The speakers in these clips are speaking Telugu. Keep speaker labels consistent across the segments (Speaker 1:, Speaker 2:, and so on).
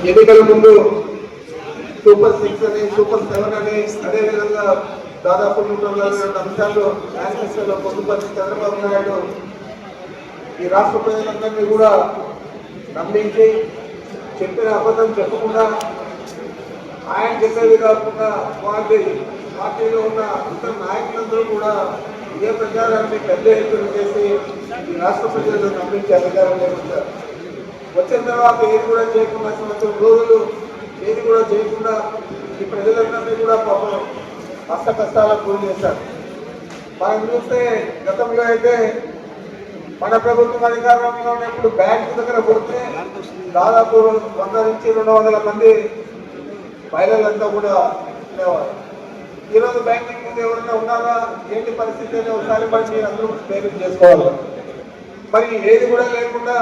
Speaker 1: ఎన్నికల ముందు సూపర్ 6 అని సూపర్ 7 అని అదేవిధంగా దాదాపు 140 అంశాలు మేనిఫెస్టోలో పొందుపరిచి చంద్రబాబు నాయుడు ఈ రాష్ట్ర ప్రజలందరినీ కూడా నమ్మించి చెప్పిన అబద్ధం చెప్పకుండా ఆయన చెప్పేది కాకుండా పార్టీలో ఉన్న ఇతర నాయకులందరూ కూడా ఇదే ప్రచారాన్ని పెద్ద ఎత్తున చేసి ఈ రాష్ట్ర ప్రజలను నమ్మించే అధికారం లేకుంటారు. వచ్చిన తర్వాత ఏది కూడా చేయకుండా సంవత్సరం రోజులు ఏది కూడా చేయకుండా ఈ ప్రజలందరినీ కూడా పాపం కష్టాలకు గురి చేశారు. మనం చూస్తే గతంలో అయితే మన ప్రభుత్వం అధికారంలో ఉన్నప్పుడు బ్యాంకు దగ్గర పోతే దాదాపు 100 నుంచి 200 మంది మహిళలంతా కూడా ఉండేవారు. ఈరోజు బ్యాంకింగ్ ముందు ఎవరైనా ఉన్నారా, ఏంటి పరిస్థితి అని ఒకసారి మరి అందరూ పేమెంట్ చేసుకోవాలి. మరి ఏది కూడా లేకుండా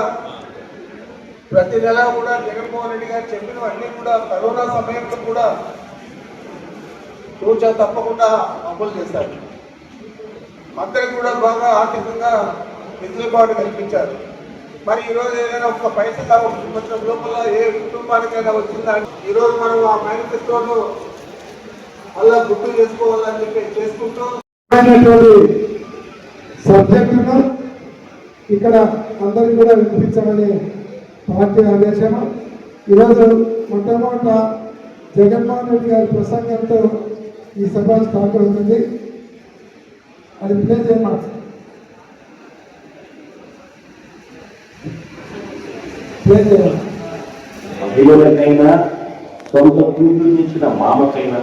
Speaker 1: ప్రతి నెల కూడా జగన్మోహన్ రెడ్డి గారు చెప్పినవన్నీ కూడా కరోనా సమయంలో కూడా తూచా తప్పకుండా అమలు చేశారు. అందరికి కూడా బాగా ఆర్థికంగా వెసులుబాటు కల్పించారు. మరి ఈరోజు ఏదైనా ఒక పైసా సంవత్సరం లోపల ఏ కుటుంబానికైనా వచ్చిందా ఈరోజు మనం ఆ మేనిఫెస్టోను అలా గుర్తు చేసుకోవాలని చెప్పి చేసుకుంటూ
Speaker 2: సబ్జెక్టును ఇక్కడ అందరికీ కూడా వినిపించమని పార్టీ ఆదేశం. ఈరోజు మొట్టమొదట జగన్మోహన్ రెడ్డి గారి ప్రసంగంతో ఈ సభ స్టార్ట్ అవుతుంది. అది ప్లే చేయమా.
Speaker 3: మహిళలకైనా సొంత కూతురు ఇచ్చిన మామకైనా